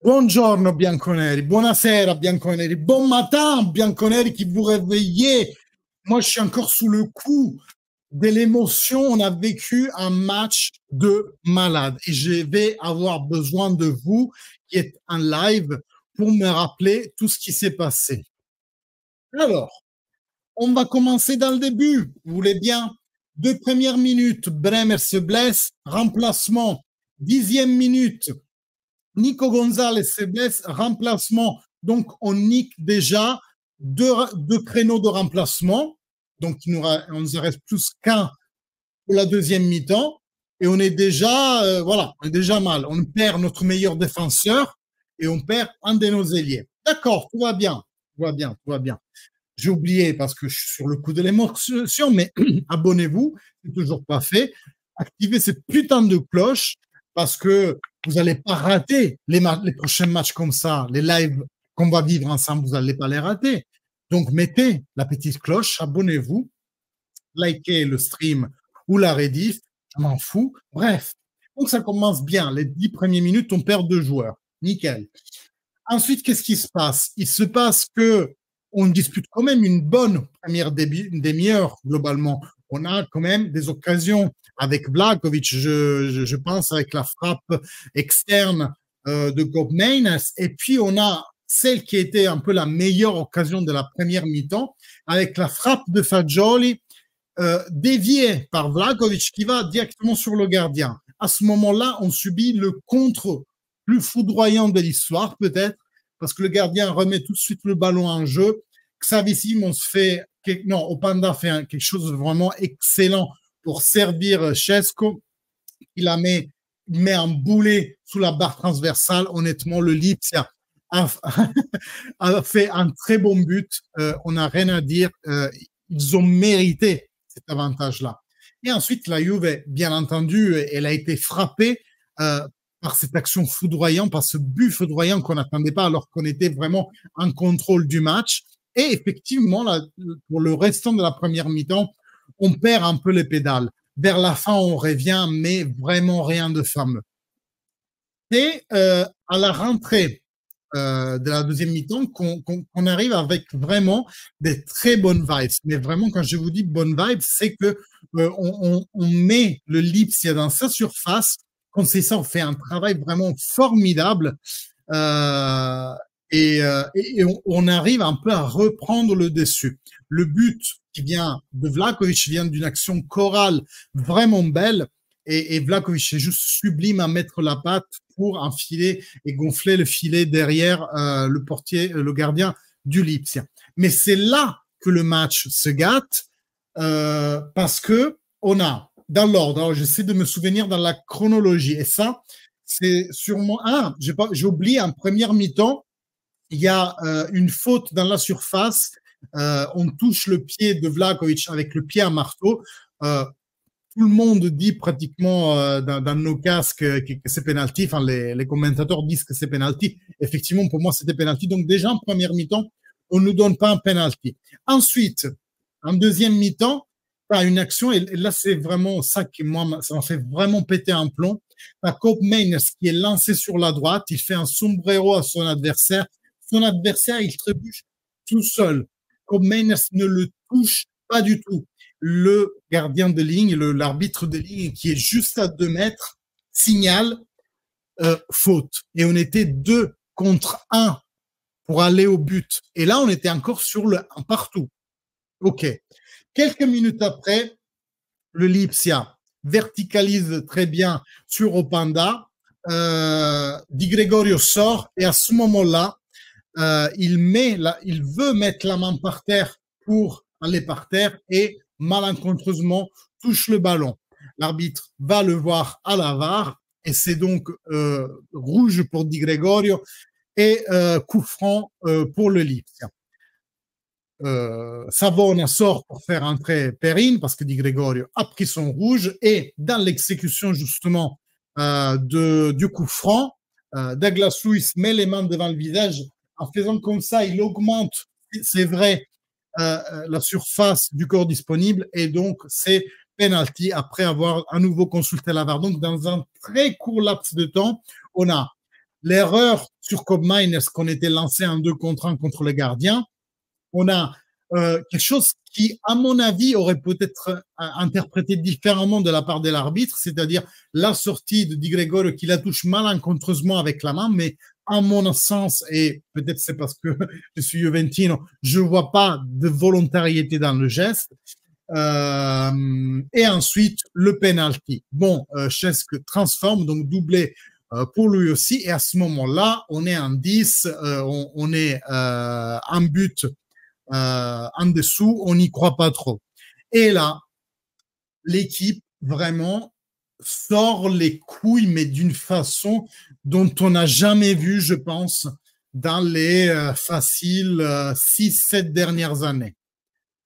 Buongiorno bianconeri, buonasera bianconeri, bon matin bianconeri qui vous réveillez. Moi, je suis encore sous le coup de l'émotion. On a vécu un match de malade et je vais avoir besoin de vous qui êtes en live pour me rappeler tout ce qui s'est passé. Alors, on va commencer dans le début. Vous voulez bien? 2 premières minutes, Bremer se blesse, remplacement. 10e minute, Nico Gonzalez se blesse, remplacement. Donc, on nique déjà deux créneaux de remplacement. Donc, il nous en reste plus qu'un pour la deuxième mi-temps. Et on est déjà, voilà, on est déjà mal. On perd notre meilleur défenseur et on perd un de nos ailiers. D'accord, tout va bien. Tout va bien, tout va bien. J'ai oublié parce que je suis sur le coup de l'émotion, mais abonnez-vous, c'est toujours pas fait. Activez cette putain de cloche parce que vous n'allez pas rater les prochains matchs comme ça, les lives qu'on va vivre ensemble, vous n'allez pas les rater. Donc, mettez la petite cloche, abonnez-vous, likez le stream ou la rediff, je m'en fous. Bref, donc ça commence bien. Les 10 premières minutes, on perd 2 joueurs. Nickel. Ensuite, qu'est-ce qui se passe? Il se passe que on dispute quand même une bonne première demi-heure globalement. On a quand même des occasions avec Vlahovic, je pense, avec la frappe externe de Gobmanes. Et puis, on a celle qui était un peu la meilleure occasion de la première mi-temps, avec la frappe de Fagioli déviée par Vlahovic qui va directement sur le gardien. À ce moment-là, on subit le contre plus foudroyant de l'histoire, peut-être, parce que le gardien remet tout de suite le ballon en jeu. Xavi Simons fait, non, Opanda fait quelque chose de vraiment excellent pour servir Chesco. Il met un boulet sous la barre transversale. Honnêtement, le Lipsia a fait un très bon but. On n'a rien à dire. Ils ont mérité cet avantage-là. Et ensuite, la Juve, bien entendu, elle a été frappée par cette action foudroyante, par ce but foudroyant qu'on n'attendait pas alors qu'on était vraiment en contrôle du match. Et effectivement, là, pour le restant de la première mi-temps, on perd un peu les pédales. Vers la fin, on revient, mais vraiment rien de fameux. Et à la rentrée de la deuxième mi-temps, qu'on arrive avec vraiment des très bonnes vibes. Mais vraiment, quand je vous dis bonnes vibes, c'est que on met le Lipsia dans sa surface. Comme c'est ça, on fait un travail vraiment formidable. Et on arrive un peu à reprendre le dessus. Le but qui vient de Vlahovic vient d'une action chorale vraiment belle. Et Vlahovic est juste sublime à mettre la patte pour enfiler et gonfler le filet derrière le gardien du Lipsia. Mais c'est là que le match se gâte parce que on a, dans l'ordre, alors j'essaie de me souvenir dans la chronologie, et ça, c'est sûrement... Ah, j'ai oublié, en première mi-temps, il y a une faute dans la surface, on touche le pied de Vlahovic avec le pied à marteau, tout le monde dit pratiquement dans nos casques que c'est penalty. Enfin, les commentateurs disent que c'est penalty. Effectivement, pour moi, c'était penalty. Donc, déjà, en première mi-temps, on ne nous donne pas un penalty. Ensuite, en deuxième mi-temps, tu as une action, et là, c'est vraiment ça qui, moi, ça m'a fait vraiment péter un plomb. Tu as Koopmeiners qui est lancé sur la droite. Il fait un sombrero à son adversaire. Son adversaire, il trébuche tout seul. Koopmeiners ne le touche pas du tout. Le gardien de ligne, l'arbitre de ligne qui est juste à 2 mètres, signale faute. Et on était 2 contre 1 pour aller au but. Et là, on était encore sur le 1 partout. OK. Quelques minutes après, le Lipsia verticalise très bien sur Opanda. Di Gregorio sort et à ce moment-là, il veut mettre la main par terre pour aller par terre et malencontreusement touche le ballon. L'arbitre va le voir à la VAR et c'est donc rouge pour Di Gregorio et coup franc pour le Lipsia. Savona sort pour faire entrer Perin parce que Di Gregorio a pris son rouge et dans l'exécution justement du coup franc, Douglas Luiz met les mains devant le visage. En faisant comme ça, il augmente, c'est vrai, la surface du corps disponible et donc c'est penalty après avoir à nouveau consulté la VAR. Donc dans un très court laps de temps, on a l'erreur sur Kobe Miners qu'on était lancé en 2 contre 1 contre le gardien. On a quelque chose qui, à mon avis, aurait peut-être interprété différemment de la part de l'arbitre, c'est-à-dire la sortie de Di Gregorio qui la touche malencontreusement avec la main, mais à mon sens, et peut-être c'est parce que je suis Juventino, je ne vois pas de volontarité dans le geste. Et ensuite, le penalty. Bon, Cesc transforme, donc doublé pour lui aussi. Et à ce moment-là, on est en 10, on est en but en dessous, on n'y croit pas trop. Et là, l'équipe vraiment sort les couilles, mais d'une façon dont on n'a jamais vu, je pense, dans les faciles 6-7 dernières années.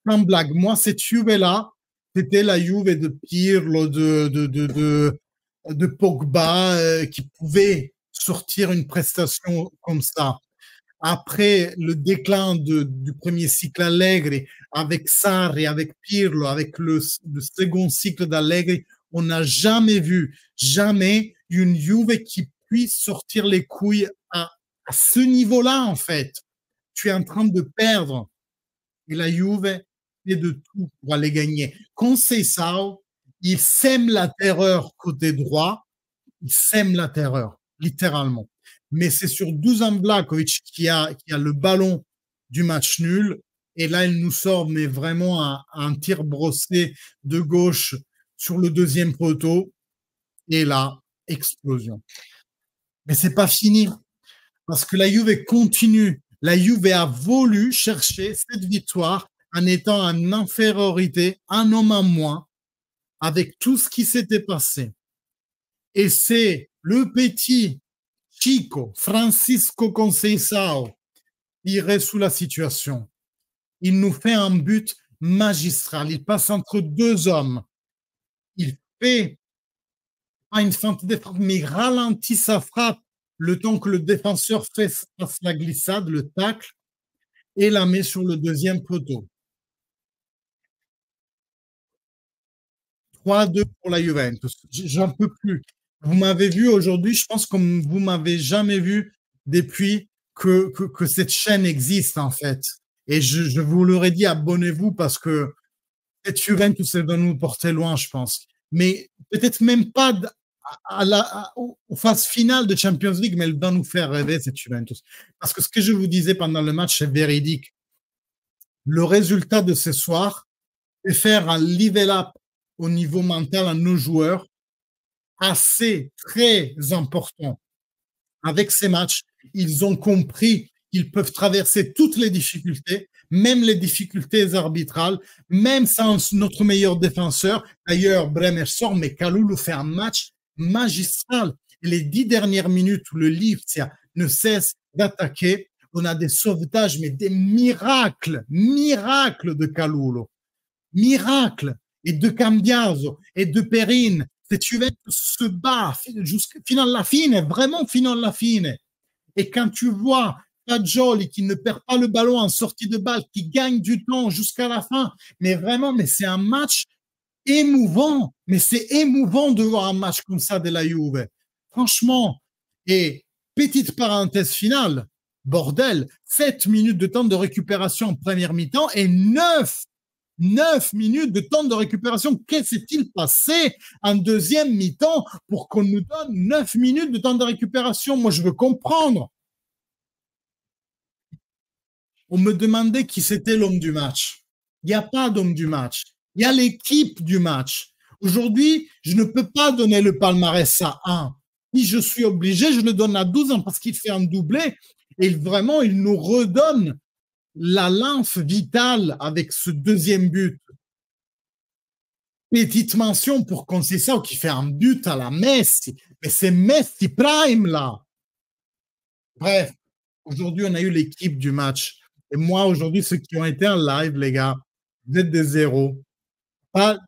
Sans blague, moi, cette Juve-là, c'était la Juve de Pirlo, de Pogba, qui pouvait sortir une prestation comme ça. Après le déclin du premier cycle Allegri, avec Sarri, avec Pirlo, avec le second cycle d'Allegri, on n'a jamais vu, jamais une Juve qui puisse sortir les couilles à ce niveau-là, en fait. Tu es en train de perdre. Et la Juve fait de tout pour aller gagner. Conceição, il sème la terreur côté droit, il sème la terreur, littéralement. Mais c'est sur Dusan Vlahovic qui a le ballon du match nul. Et là, il nous sort mais vraiment un tir brossé de gauche sur le deuxième poteau. Et là, explosion. Mais c'est pas fini. Parce que la Juve continue. La Juve a voulu chercher cette victoire en étant en infériorité, un homme en moins, avec tout ce qui s'était passé. Et c'est le petit Chico, Francisco Conceição, qui résout la situation. Il nous fait un but magistral. Il passe entre deux hommes. Il fait pas une feinte de frappe, mais il ralentit sa frappe le temps que le défenseur fasse la glissade, le tacle, et la met sur le deuxième poteau. 3-2 pour la Juventus. J'en peux plus. Vous m'avez vu aujourd'hui, je pense comme vous m'avez jamais vu depuis que cette chaîne existe, en fait. Et je vous l'aurais dit, abonnez-vous parce que cette Juventus, elle va nous porter loin, je pense. Mais peut-être même pas aux phases finales de Champions League, mais elle va nous faire rêver, cette Juventus. Parce que ce que je vous disais pendant le match est véridique. Le résultat de ce soir est faire un level up au niveau mental à nos joueurs assez très important. Avec ces matchs, ils ont compris qu'ils peuvent traverser toutes les difficultés, même les difficultés arbitrales, même sans notre meilleur défenseur. D'ailleurs, Bremer sort, mais Kalulu fait un match magistral. Et les 10 dernières minutes où le Lipsia ne cesse d'attaquer, on a des sauvetages, mais des miracles de Kalulu. Miracles. Et de Cambiaso et de Perrine. Cette Juventus se bat fino alla fine, vraiment fino alla fine. Et quand tu vois Fagioli qui ne perd pas le ballon en sortie de balle, qui gagne du temps jusqu'à la fin, mais vraiment, mais c'est un match émouvant. Mais c'est émouvant de voir un match comme ça de la Juve. Franchement. Et petite parenthèse finale, bordel, 7 minutes de temps de récupération en première mi-temps et 9 minutes de temps de récupération. Qu'est-ce qui s'est-il passé en deuxième mi-temps pour qu'on nous donne 9 minutes de temps de récupération? Moi, je veux comprendre. On me demandait qui c'était l'homme du match. Il n'y a pas d'homme du match. Il y a l'équipe du match. Aujourd'hui, je ne peux pas donner le palmarès à 1. Si je suis obligé, je le donne à 12 ans parce qu'il fait un doublé et vraiment, il nous redonne la lance vitale avec ce deuxième but. Petite mention pour Conceição qui fait un but à la Messi. Mais c'est Messi Prime là. Bref, aujourd'hui, on a eu l'équipe du match. Et moi, aujourd'hui, ceux qui ont été en live, les gars, vous êtes des zéros. Pas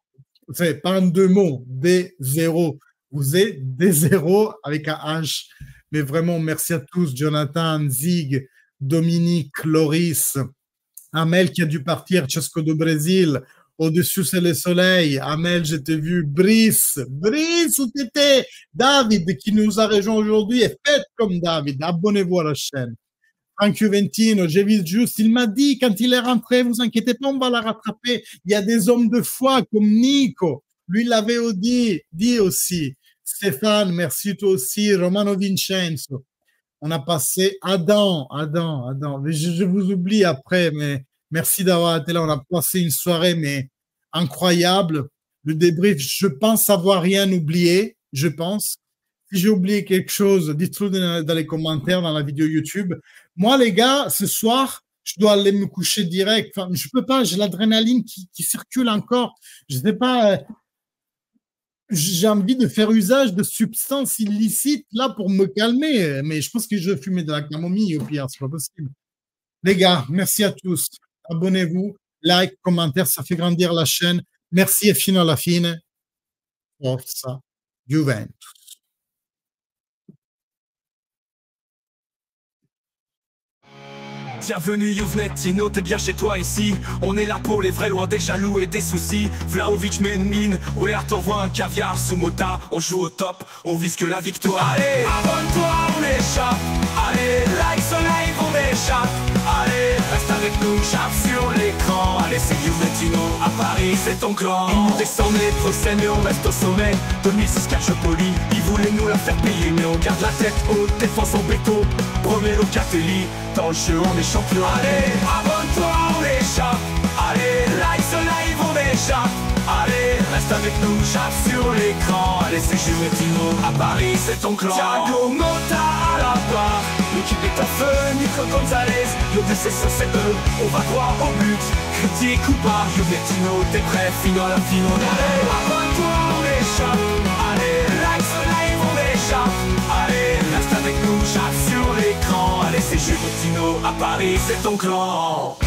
en 2 mots, des zéros. Vous êtes des zéros avec un H. Mais vraiment, merci à tous. Jonathan, Zig, Dominique, Loris, Amel qui a dû partir, Chesco do Brésil, Au-dessus, c'est le soleil. Amel, je t'ai vu. Brice, Brice, où t'étais? David, qui nous a rejoint aujourd'hui, et faites comme David. Abonnez-vous à la chaîne. Franck Juventino, j'ai vu juste, il m'a dit quand il est rentré, vous inquiétez pas, on va la rattraper. Il y a des hommes de foi comme Nico, lui l'avait dit aussi. Stéphane, merci toi aussi. Romano Vincenzo, on a passé Adam. Je vous oublie après, mais merci d'avoir été là. On a passé une soirée, mais incroyable. Le débrief, je pense avoir rien oublié, je pense. Si j'ai oublié quelque chose, dites-le dans les commentaires, dans la vidéo YouTube. Moi, les gars, ce soir, je dois aller me coucher direct. Enfin, je peux pas, j'ai l'adrénaline qui circule encore. Je sais pas, j'ai envie de faire usage de substances illicites là pour me calmer. Mais je pense que je vais fumer de la camomille au pire, c'est pas possible. Les gars, merci à tous. Abonnez-vous, like, commentaire, ça fait grandir la chaîne. Merci et fino alla fine. Forza Juventus. Bienvenue Juventus, t'es bien chez toi ici. On est là pour les vrais, loin des jaloux et des soucis. Vlahovic met une mine, Oer t'envoie un caviar sous mota. On joue au top, on vise que la victoire. Allez, abonne-toi, on échappe. Allez, like ce live, on échappe. Allez, reste avec nous, chape sur l'écran. Allez, c'est Juventino, à Paris, c'est ton clan. On descend les procès, mais on reste au sommet. 2006 Calciopoli, ils voulaient nous la faire payer, mais on garde la tête haute, défense en béton. Bromelo Catelli, dans le jeu on est champion. Allez, abonne-toi, on échappe. Allez, like ce live, on échappe. Allez, reste avec nous, chape sur l'écran. Allez, c'est Juventino, à Paris, c'est ton clan. Thiago Motta à la barre, l'équipe est à feu, Nico Gonzalez. L'ODC c'est eux, on va droit au but. Critique ou pas, Juventino, t'es prêt, fino à la finale. Allez, abonne-toi, on échappe. Allez, like ce live, on échappe. Allez, reste avec nous, chape sur l'écran. Allez, c'est Juventino, à Paris, c'est ton clan.